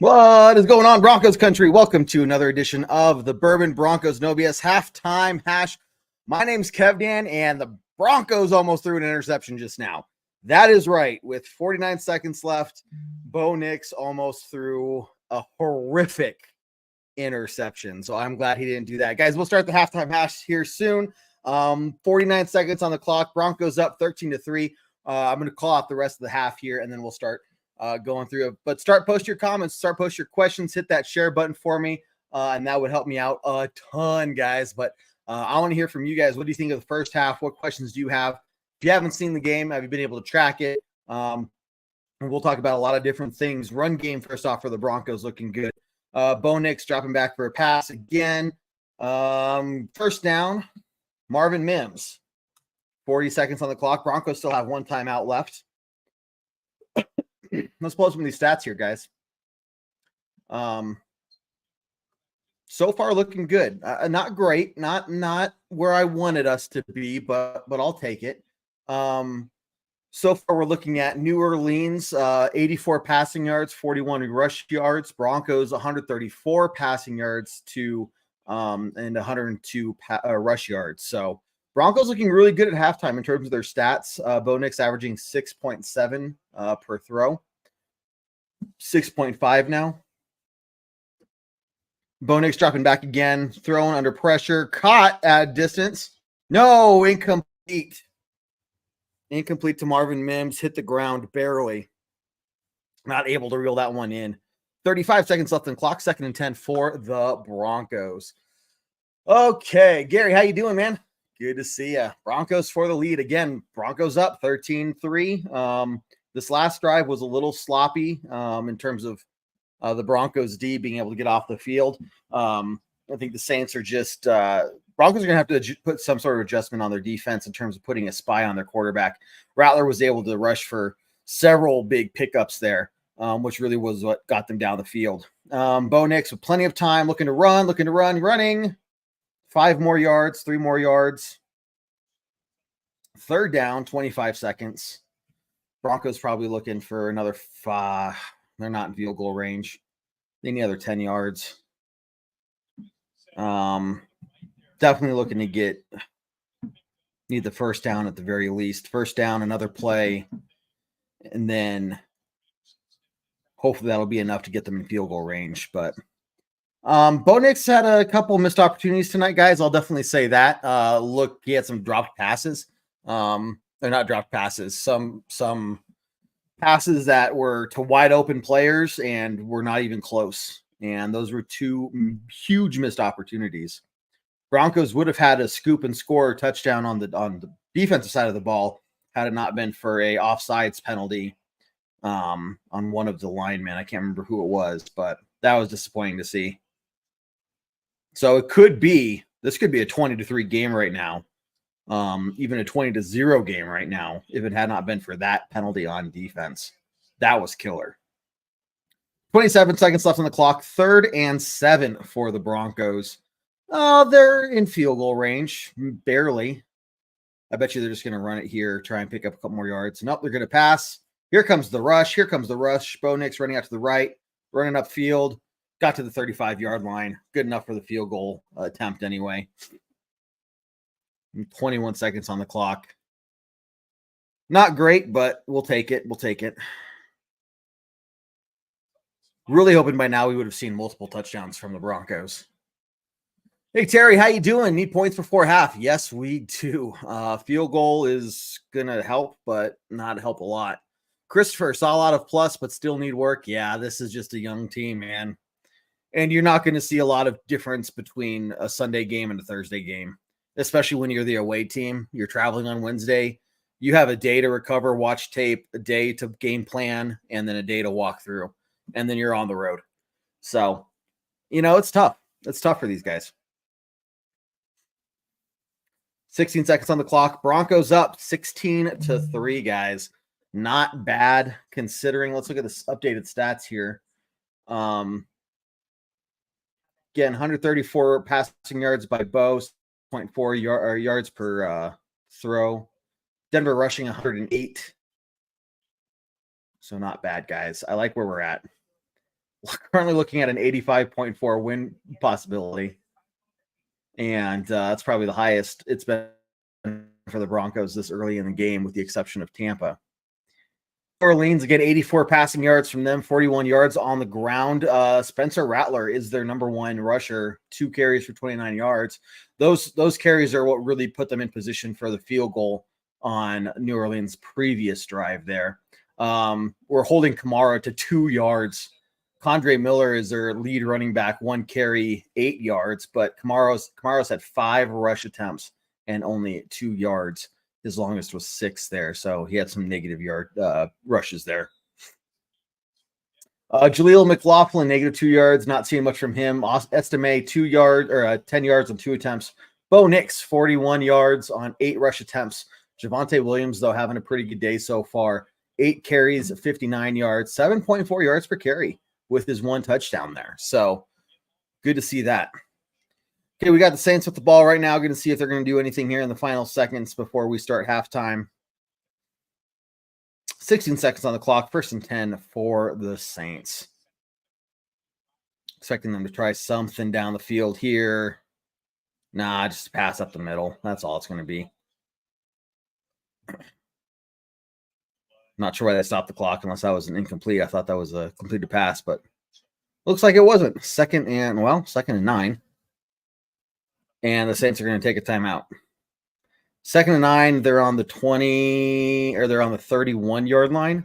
What is going on, Broncos country? Welcome to another edition of the Bourbon Broncos No BS Halftime Hash. My name's Kevdan, and the Broncos almost threw an interception just now. That is right. With 49 seconds left, Bo Nix almost threw a horrific interception. So I'm glad he didn't do that. Guys, we'll start the halftime hash here soon. 49 seconds on the clock. Broncos up 13-3. I'm going to call out the rest of the half here, and then we'll start going through it. But post your comments, post your questions, hit that share button for me, and that would help me out a ton, guys. But I want to hear from you guys. What do you think of the first half? What questions do you have? If you haven't seen the game, have you been able to track it? And we'll talk about a lot of different things. Run game, first off, for the Broncos looking good. Bo Nix dropping back for a pass again. First down, Marvin Mims. 40 seconds on the clock. Broncos still have one timeout left. Let's pull up some of these stats here, guys. So far looking good. Not great, not where I wanted us to be, but I'll take it. So far we're looking at New Orleans, 84 passing yards, 41 rush yards. Broncos 134 passing yards to and 102 rush yards. So Broncos looking really good at halftime in terms of their stats. Bo Nix averaging 6.7 per throw. 6.5 now. Bo Nix dropping back again, thrown under pressure, caught at distance. No, incomplete. Incomplete to Marvin Mims, hit the ground barely. Not able to reel that one in. 35 seconds left on the clock, 2nd and 10 for the Broncos. Okay, Gary, how you doing, man? Good to see you. Broncos for the lead. Again, Broncos up 13-3. This last drive was a little sloppy in terms of the Broncos D being able to get off the field. I think the Saints are just Broncos are going to have to put some sort of adjustment on their defense in terms of putting a spy on their quarterback. Rattler was able to rush for several big pickups there, which really was what got them down the field. Bo Nix with plenty of time, looking to run, running. 5 more yards, 3 more yards. Third down, 25 seconds. Broncos probably looking for another 5. They're not in field goal range. They need another 10 yards. Definitely looking to need the first down at the very least. First down, another play, and then hopefully that'll be enough to get them in field goal range. But Bo Nix had a couple missed opportunities tonight, guys. I'll definitely say that. Look, he had some dropped passes. They're not dropped passes. Some passes that were to wide open players and were not even close. And those were 2 huge missed opportunities. Broncos would have had a scoop and score touchdown on the defensive side of the ball had it not been for a offsides penalty on one of the linemen. I can't remember who it was, but that was disappointing to see. So this could be a 20-3 game right now. Even a 20-0 game right now, if it had not been for that penalty on defense. That was killer. 27 seconds left on the clock. 3rd and 7 for the Broncos. They're in field goal range, barely. I bet you they're just going to run it here, try and pick up a couple more yards. Nope, they're going to pass. Here comes the rush. Bo Nix running out to the right, running upfield. Got to the 35-yard line. Good enough for the field goal attempt anyway. 21 seconds on the clock. Not great, but we'll take it. Really hoping by now we would have seen multiple touchdowns from the Broncos. Hey, Terry, how you doing? Need points before half? Yes, we do. Field goal is going to help, but not help a lot. Christopher saw a lot of plus, but still need work. Yeah, this is just a young team, man. And you're not going to see a lot of difference between a Sunday game and a Thursday game, especially when you're the away team. You're traveling on Wednesday. You have a day to recover, watch tape, a day to game plan, and then a day to walk through. And then you're on the road. So, it's tough. It's tough for these guys. 16 seconds on the clock. Broncos up 16-3, guys. Not bad considering. Let's look at the updated stats here. Again, 134 passing yards by Bo, 0.4 yards per throw. Denver rushing 108. So not bad, guys. I like where we're at. currently looking at an 85.4 win possibility. And that's probably the highest it's been for the Broncos this early in the game, with the exception of Tampa. New Orleans, again, 84 passing yards from them, 41 yards on the ground. Spencer Rattler is their number one rusher, 2 carries for 29 yards. Those carries are what really put them in position for the field goal on New Orleans' previous drive there. We're holding Kamara to 2 yards. Condre Miller is their lead running back, 1 carry, 8 yards, but Kamara's had 5 rush attempts and only 2 yards. His longest was 6 there, so he had some negative yard rushes there. Jaleel McLaughlin, negative 2 yards, not seeing much from him. Estime 2 yards or 10 yards on 2 attempts. Bo Nix, 41 yards on 8 rush attempts. Javonte Williams, though, having a pretty good day so far. 8 carries, 59 yards, 7.4 yards per carry with his 1 touchdown there. So good to see that. Okay, we got the Saints with the ball right now. Going to see if they're going to do anything here in the final seconds before we start halftime. 16 seconds on the clock. 1st and 10 for the Saints. Expecting them to try something down the field here. Nah, just pass up the middle. That's all it's going to be. Not sure why they stopped the clock unless that was an incomplete. I thought that was a completed pass, but looks like it wasn't. 2nd and 9. And the Saints are going to take a timeout. 2nd and 9, they're on the 20, or they're on the 31-yard line.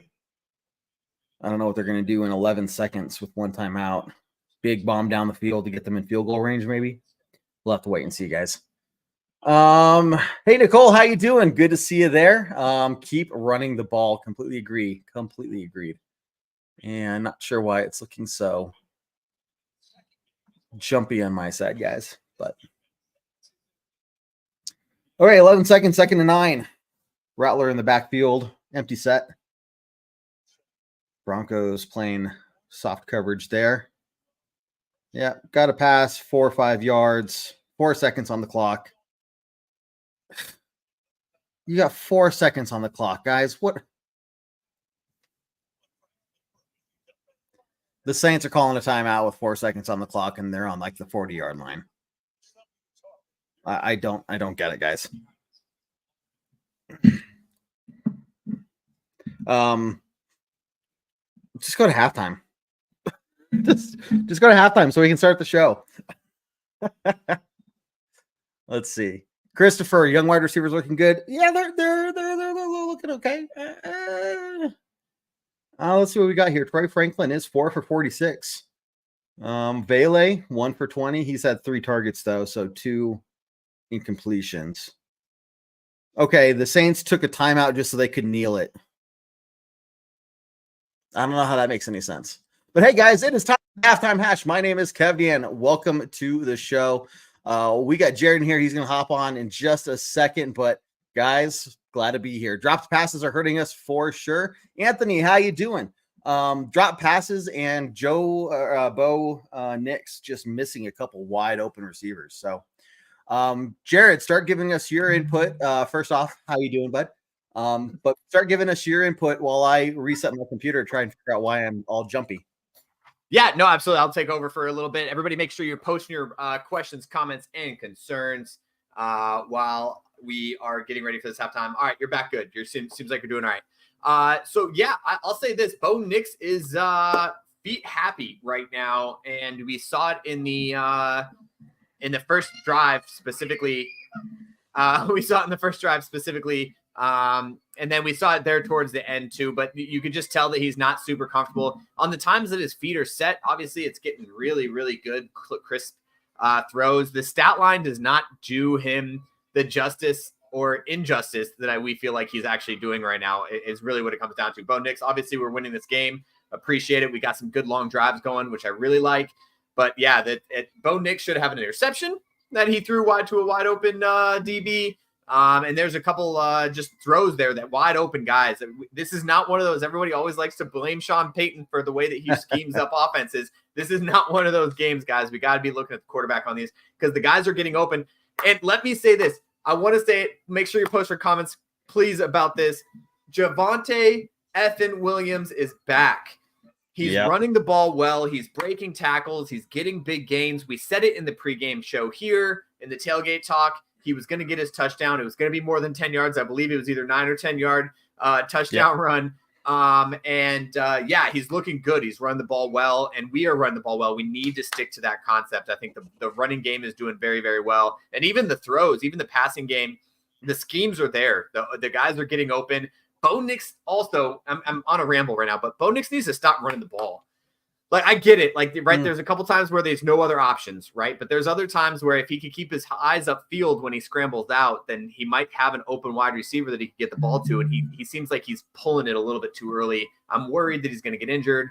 I don't know what they're going to do in 11 seconds with 1 timeout. Big bomb down the field to get them in field goal range, maybe. We'll have to wait and see, guys. Hey, Nicole, how you doing? Good to see you there. Keep running the ball. Completely agreed. And not sure why it's looking so jumpy on my side, guys, but all right, 11 seconds, 2nd and 9. Rattler in the backfield, empty set. Broncos playing soft coverage there. Yeah, got a pass, 4 or 5 yards, 4 seconds on the clock. You got 4 seconds on the clock, guys. What? The Saints are calling a timeout with 4 seconds on the clock, and they're on like the 40-yard line. I don't get it, guys. Just go to halftime. just go to halftime so we can start the show. Let's see. Christopher, young wide receivers looking good. Yeah, they're looking okay. Let's see what we got here. Troy Franklin is 4 for 46. Vele, 1 for 20. He's had 3 targets though, so 2 incompletions. Okay, the Saints took a timeout just so they could kneel it. I don't know how that makes any sense. But hey, guys, it is time for Halftime Hash. My name is Kevin. Welcome to the show. We got Jared in here. He's going to hop on in just a second. But, guys, glad to be here. Dropped passes are hurting us for sure. Anthony, how you doing? Drop passes and Bo Nix just missing a couple wide open receivers. So, Jared, start giving us your input. First off, how you doing, bud? But start giving us your input while I reset my computer and try and figure out why I'm all jumpy. Yeah, no, absolutely. I'll take over for a little bit. Everybody make sure you're posting your questions, comments, and concerns while we are getting ready for this halftime. All right, you're back good. Seems like you're doing all right. So, yeah, I'll say this. Bo Nix is feet happy right now, and we saw it in the first drive specifically. And then we saw it there towards the end too, but you could just tell that he's not super comfortable on the times that his feet are set. Obviously it's getting really, really good, crisp throws. The stat line does not do him the justice or injustice that we feel like he's actually doing right now is really what it comes down to. Bo Nix, obviously we're winning this game. Appreciate it. We got some good long drives going, which I really like, but yeah, Bo Nix should have an interception that he threw wide to a wide open DB. And there's a couple just throws there that wide open guys. This is not one of those. Everybody always likes to blame Sean Payton for the way that he schemes up offenses. This is not one of those games, guys. We got to be looking at the quarterback on these because the guys are getting open. And let me say this. I want to say it. Make sure you post your comments, please, about this. Javonte effing Williams is back. He's running the ball well. He's breaking tackles. He's getting big gains. We said it in the pregame show here in the tailgate talk. He was going to get his touchdown. It was going to be more than 10 yards. I believe it was either 9 or 10-yard touchdown run. He's looking good. He's run the ball well, and we are running the ball well. We need to stick to that concept. I think the running game is doing very, very well. And even the throws, even the passing game, the schemes are there. The guys are getting open. Bo Nix also, I'm on a ramble right now, but Bo Nix needs to stop running the ball. Like, I get it. Like, right, there's a couple times where there's no other options, right? But there's other times where if he could keep his eyes upfield when he scrambles out, then he might have an open wide receiver that he could get the ball to, and he seems like he's pulling it a little bit too early. I'm worried that he's going to get injured.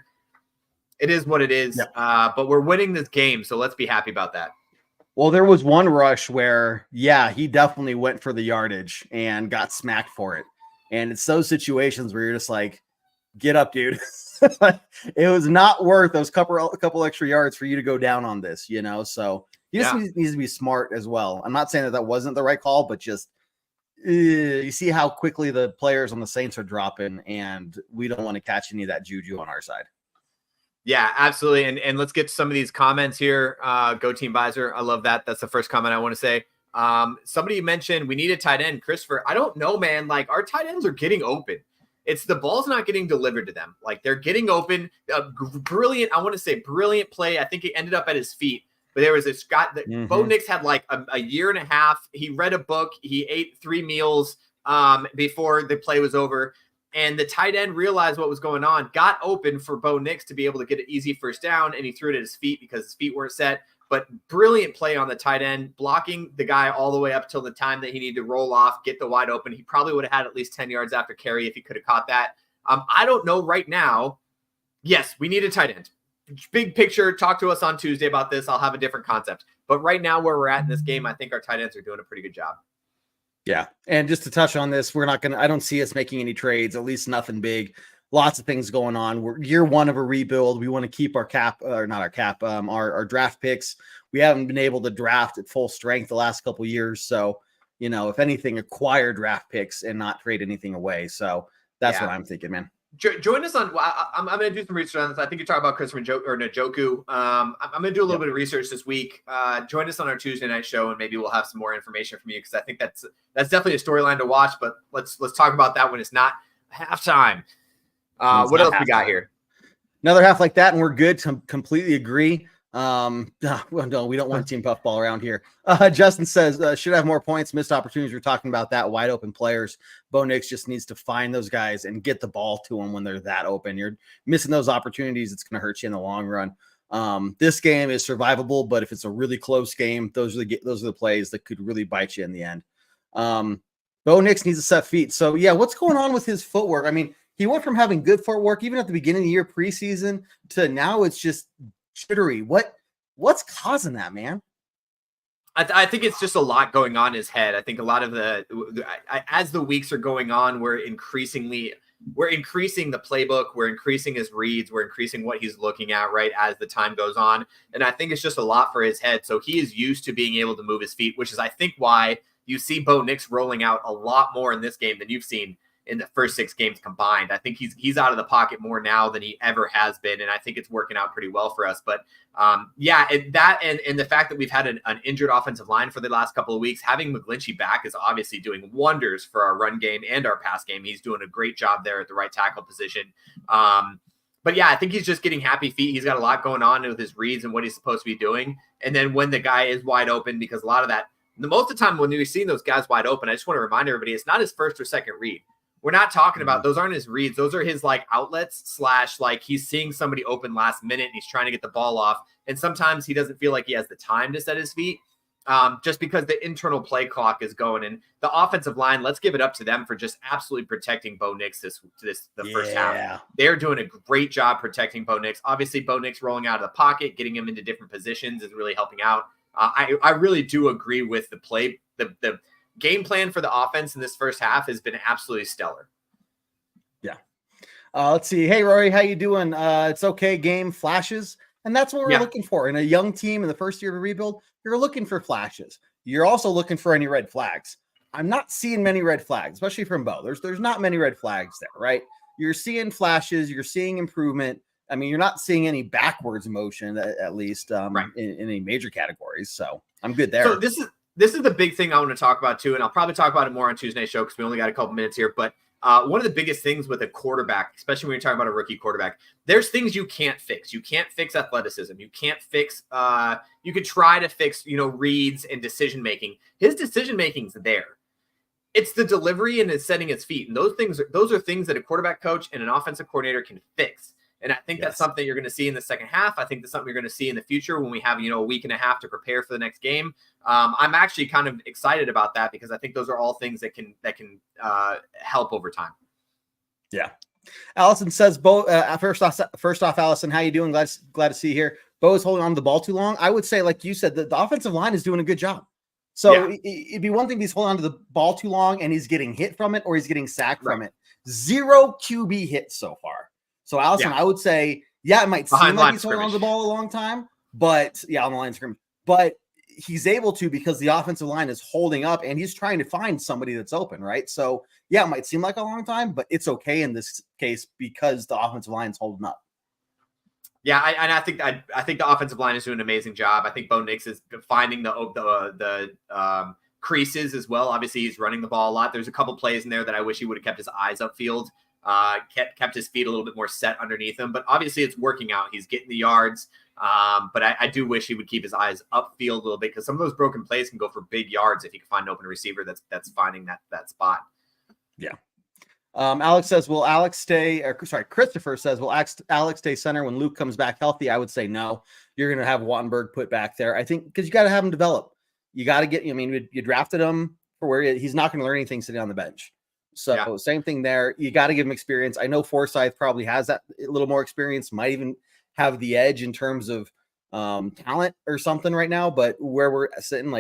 It is what it is, but we're winning this game, so let's be happy about that. Well, there was one rush where, he definitely went for the yardage and got smacked for it. And it's those situations where you're just like, get up, dude. It was not worth those couple extra yards for you to go down on this, so he just needs to be smart as well. I'm not saying that wasn't the right call, but just you see how quickly the players on the Saints are dropping, and we don't want to catch any of that juju on our side. Yeah, absolutely. And let's get to some of these comments here. Go Team Visor. I love that. That's the first comment I want to say. Somebody mentioned we need a tight end, Christopher. I don't know, man. Like, our tight ends are getting open. It's the ball's not getting delivered to them. Like, they're getting open. Brilliant play. I think it ended up at his feet. But there was this guy that Bo Nix had like a year and a half. He read a book. He ate 3 meals before the play was over. And the tight end realized what was going on, got open for Bo Nix to be able to get an easy first down, and he threw it at his feet because his feet weren't set. But brilliant play on the tight end, blocking the guy all the way up till the time that he needed to roll off, get the wide open. He probably would have had at least 10 yards after carry if he could have caught that. I don't know right now. Yes, we need a tight end. Big picture, talk to us on Tuesday about this. I'll have a different concept. But right now where we're at in this game, I think our tight ends are doing a pretty good job. Yeah. And just to touch on this, I don't see us making any trades, at least nothing big. Lots of things going on. We're year one of a rebuild. We want to keep our our draft picks. We haven't been able to draft at full strength the last couple of years. So, if anything, acquire draft picks and not trade anything away. So that's what I'm thinking, man. Join us on. I'm going to do some research on this. I think you're talking about Christopher Njoku. I'm going to do a little bit of research this week. Join us on our Tuesday night show, and maybe we'll have some more information from you, because I think that's definitely a storyline to watch. But let's talk about that when it's not halftime. What else we got here? Another half like that, and we're good. Completely agree. No, we don't want team puffball around here. Justin says should have more points, missed opportunities. We're talking about that, wide open players. Bo Nix just needs to find those guys and get the ball to them when they're that open. You're missing those opportunities. It's going to hurt you in the long run. This game is survivable, but if it's a really close game, those are the plays that could really bite you in the end. Bo Nix needs to set feet. So what's going on with his footwork? I mean, he went from having good footwork even at the beginning of the year preseason to now it's just jittery. What's causing that, man? I think it's just a lot going on in his head. I think a lot of as the weeks are going on, we're increasing the playbook. We're increasing his reads. We're increasing what he's looking at, right, as the time goes on. And I think it's just a lot for his head. So he is used to being able to move his feet, which is, I think, why you see Bo Nix rolling out a lot more in this game than you've seen in the first 6 games combined. I think he's out of the pocket more now than he ever has been, and I think it's working out pretty well for us. But and the fact that we've had an injured offensive line for the last couple of weeks, having McGlinchey back is obviously doing wonders for our run game and our pass game. He's doing a great job there at the right tackle position. But I think he's just getting happy feet. He's got a lot going on with his reads and what he's supposed to be doing. And then when the guy is wide open, because a lot of that, most of the time when we've seen those guys wide open, I just want to remind everybody, it's not his first or second read. We're not talking about, those aren't his reads. Those are his outlets / he's seeing somebody open last minute and he's trying to get the ball off. And sometimes he doesn't feel like he has the time to set his feet just because the internal play clock is going. And the offensive line, let's give it up to them for just absolutely protecting Bo Nix the first half. They're doing a great job protecting Bo Nix. Obviously, Bo Nix rolling out of the pocket, getting him into different positions is really helping out. I really do agree with the play. The game plan for the offense in this first half has been absolutely stellar. Yeah. Let's see. Hey, Rory, how you doing? It's okay. Game flashes. And that's what we're looking for in a young team in the first year of a rebuild. You're looking for flashes. You're also looking for any red flags. I'm not seeing many red flags, especially from Bo. There's not many red flags there, right? You're seeing flashes. You're seeing improvement. I mean, you're not seeing any backwards motion, at least Right. in any major categories. So I'm good there. So this is the big thing I want to talk about too, and I'll probably talk about it more on Tuesday's show because we only got a couple minutes here. But one of the biggest things with a quarterback, especially when you're talking about a rookie quarterback, there's things you can't fix. You can't fix athleticism. You can't fix. You could try to fix, reads and decision making. His decision making's there. It's the delivery and it's setting his feet, and those are things that a quarterback coach and an offensive coordinator can fix. And I think that's something you're going to see in the second half. I think that's something you're going to see in the future when we have, a week and a half to prepare for the next game. I'm actually kind of excited about that because I think those are all things that can help over time. Yeah. Allison says, Bo, first off, Allison, how you doing? Glad to see you here. Bo is holding on to the ball too long. I would say, like you said, the offensive line is doing a good job. So it'd be one thing if he's holding on to the ball too long and he's getting hit from it or he's getting sacked from it. 0 QB hits so far. So, Allison, I would say, it might seem like he's holding on to the ball a long time, but on the line of scrimmage. But he's able to because the offensive line is holding up and he's trying to find somebody that's open, right? So, it might seem like a long time, but it's okay in this case because the offensive line is holding up. Yeah, I think the offensive line is doing an amazing job. I think Bo Nix is finding the creases as well. Obviously, he's running the ball a lot. There's a couple plays in there that I wish he would have kept his eyes upfield. Kept his feet a little bit more set underneath him, but obviously it's working out. He's getting the yards. But I do wish he would keep his eyes upfield a little bit because some of those broken plays can go for big yards if he can find an open receiver that's finding that spot. Yeah. Alex says, will Alex stay? Christopher says, will Alex stay center when Luke comes back healthy? I would say no. You're going to have Wattenberg put back there. I think because you got to have him develop. You got to get. You drafted him for where he's not going to learn anything sitting on the bench. So same thing there. You got to give him experience. I know Forsyth probably has that a little more experience, might even have the edge in terms of talent or something right now. But where we're sitting,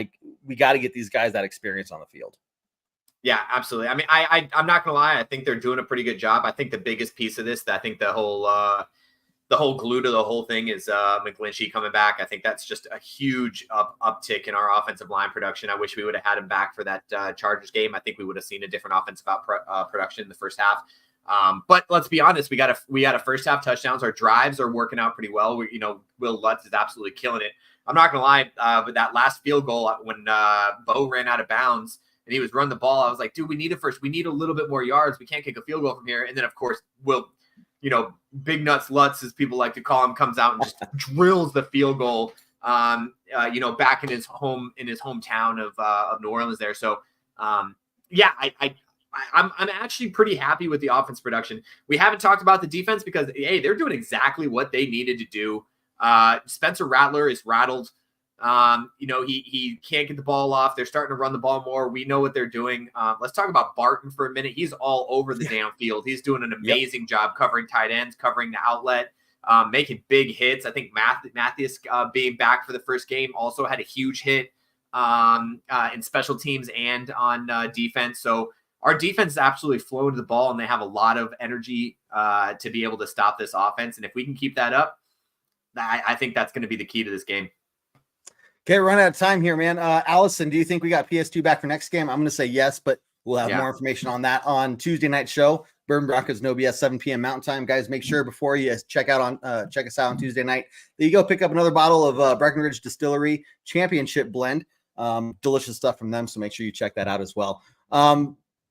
we got to get these guys that experience on the field. Yeah, absolutely. I mean, I'm not going to lie. I think they're doing a pretty good job. I think the biggest piece of this, I think the whole glue to the whole thing is McGlinchey coming back. I think that's just a huge uptick in our offensive line production. I wish we would have had him back for that Chargers game. I think we would have seen a different offensive production in the first half. But let's be honest, we got a first half touchdowns. Our drives are working out pretty well. Will Lutz is absolutely killing it. I'm not going to lie, but that last field goal when Bo ran out of bounds and he was running the ball, I was like, dude, we need a little bit more yards. We can't kick a field goal from here. And then of course, Big Nuts Lutz, as people like to call him, comes out and just drills the field goal, back in his hometown of New Orleans there. So, I'm actually pretty happy with the offense production. We haven't talked about the defense because, hey, they're doing exactly what they needed to do. Spencer Rattler is rattled. He can't get the ball off. They're starting to run the ball more. We know what they're doing. Let's talk about Barton for a minute. He's all over the damn field. He's doing an amazing job covering tight ends, covering the outlet, making big hits. I think Matthias being back for the first game also had a huge hit in special teams and on defense. So our defense is absolutely flowing to the ball, and they have a lot of energy to be able to stop this offense. And if we can keep that up, I think that's going to be the key to this game. Okay, we're running out of time here, man. Allison, do you think we got PS2 back for next game? I'm going to say yes, but we'll have more information on that on Tuesday night show. Bourbon Broncos No BS 7 p.m. Mountain Time. Guys, make sure before you check us out on Tuesday night that you go pick up another bottle of Breckenridge Distillery Championship Blend. Delicious stuff from them, so make sure you check that out as well.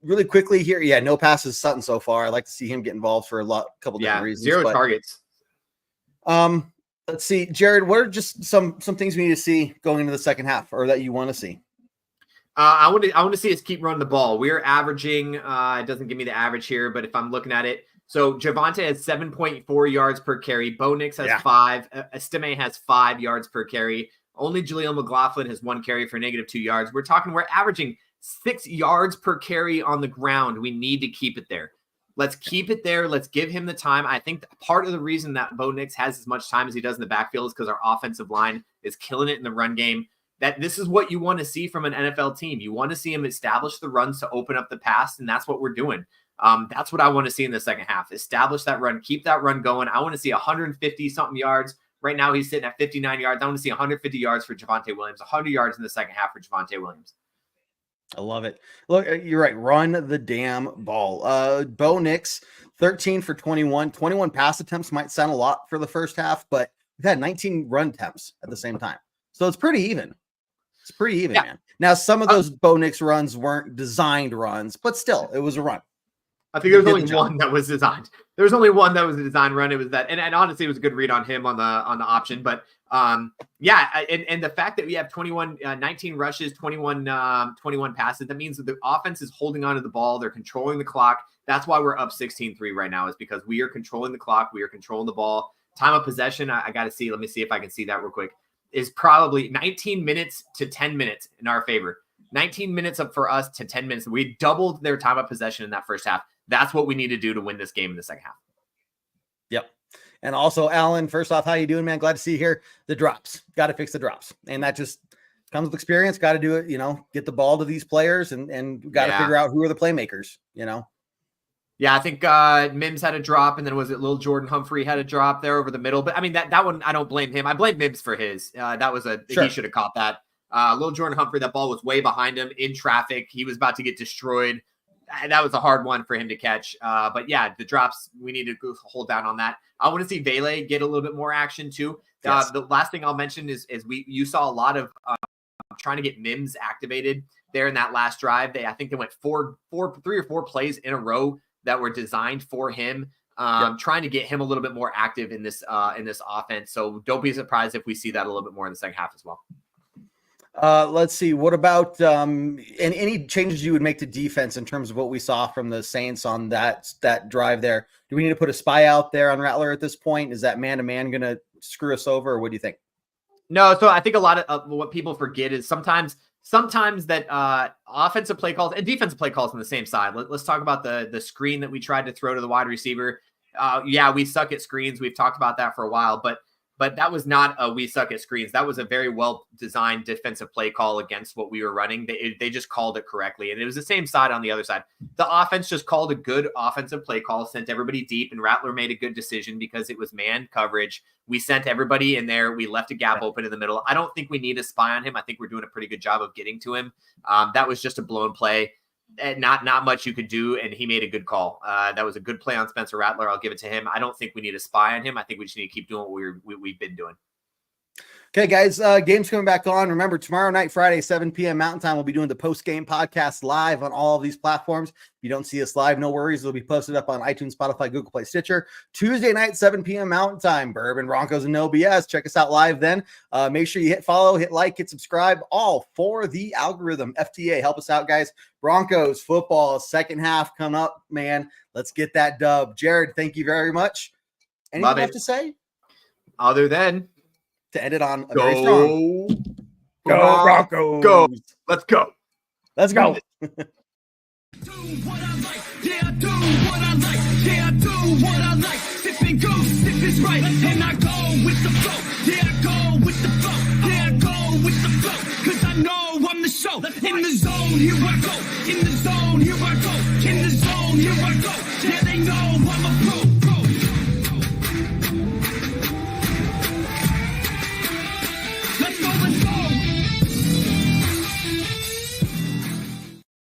Really quickly here, no passes Sutton so far. I'd like to see him get involved for a couple different reasons. 0 targets. Let's see, Jared, what are just some things we need to see going into the second half or that you want to see? I want to see us keep running the ball. We're averaging, it doesn't give me the average here, but if I'm looking at it, so Javonte has 7.4 yards per carry. Bo Nix has 5. Estime has 5 yards per carry. Only Jaleel McLaughlin has 1 carry for -2 yards. We're averaging 6 yards per carry on the ground. We need to keep it there. Let's keep it there. Let's give him the time. I think part of the reason that Bo Nix has as much time as he does in the backfield is because our offensive line is killing it in the run game. That this is what you want to see from an NFL team. You want to see him establish the runs to open up the pass, and that's what we're doing. That's what I want to see in the second half. Establish that run. Keep that run going. I want to see 150-something yards. Right now he's sitting at 59 yards. I want to see 150 yards for Javonte Williams, 100 yards in the second half for Javonte Williams. I love it. Look, you're right. Run the damn ball. Bo Nix, 13 for 21. 21 pass attempts might sound a lot for the first half, but we've had 19 run attempts at the same time. So it's pretty even. It's pretty even, man. Now, some of those Bo Nix runs weren't designed runs, but still, it was a run. I think there was only one that was designed. There was only one that was a design run. It was that, and honestly, it was a good read on him on the option. But yeah, and the fact that we have 19 rushes, 21 passes, that means that the offense is holding on to the ball. They're controlling the clock. That's why we're up 16-3 right now, is because we are controlling the clock. We are controlling the ball. Time of possession, I got to see. Let me see if I can see that real quick. Is probably 19 minutes to 10 minutes in our favor. 19 minutes up for us to 10 minutes. We doubled their time of possession in that first half. That's what we need to do to win this game in the second half. Yep. And also, Alan, first off, how you doing, man? Glad to see you here. The drops. Got to fix the drops. And that just comes with experience. Got to do it, get the ball to these players and got to figure out who are the playmakers, Yeah, I think Mims had a drop, and then was it Lil Jordan Humphrey had a drop there over the middle? But I mean, that one, I don't blame him. I blame Mims for his. That was he should have caught that. Lil Jordan Humphrey, that ball was way behind him in traffic. He was about to get destroyed. That was a hard one for him to catch. But yeah, the drops, we need to hold down on that. I want to see Vele get a little bit more action too. Yes. The last thing I'll mention is you saw a lot of trying to get Mims activated there in that last drive. I think they went 3 or 4 plays in a row that were designed for him, trying to get him a little bit more active in this offense. So don't be surprised if we see that a little bit more in the second half as well. Let's see. What about any changes you would make to defense in terms of what we saw from the Saints on that drive there? Do we need to put a spy out there on Rattler at this point? Is that man-to-man going to screw us over, or what do you think? No. So I think a lot of what people forget is sometimes that offensive play calls and defensive play calls on the same side. Let's talk about the screen that we tried to throw to the wide receiver. Yeah, we suck at screens. We've talked about that for a while, but that was not a we suck at screens. That was a very well-designed defensive play call against what we were running. They just called it correctly, and it was the same side on the other side. The offense just called a good offensive play call, sent everybody deep, and Rattler made a good decision because it was man coverage. We sent everybody in there. We left a gap open in the middle. I don't think we need a spy on him. I think we're doing a pretty good job of getting to him. That was just a blown play. Not much you could do, and he made a good call. That was a good play on Spencer Rattler. I'll give it to him. I don't think we need a spy on him. I think we just need to keep doing what we've been doing. Okay, guys, game's coming back on. Remember, tomorrow night, Friday, 7 p.m. Mountain Time, we'll be doing the post-game podcast live on all of these platforms. If you don't see us live, no worries. It'll be posted up on iTunes, Spotify, Google Play, Stitcher. Tuesday night, 7 p.m. Mountain Time, Bourbon, Broncos, and OWBN. Check us out live then. Make sure you hit follow, hit like, hit subscribe, all for the algorithm. FTA, help us out, guys. Broncos football, second half coming up, man. Let's get that dub. Jared, thank you very much. Anything left to say? Other than to end it on a very strong go Broncos. Go. Let's go. Let's go. Do what I like. Yeah, I do what I like. Yeah, I do what I like. If it goes, if it's right, and I go with the flow. Yeah, I go with the flow. Yeah, I go with the flow. Cause I know I'm the show. In the zone, here I go. In the zone, here I go. In the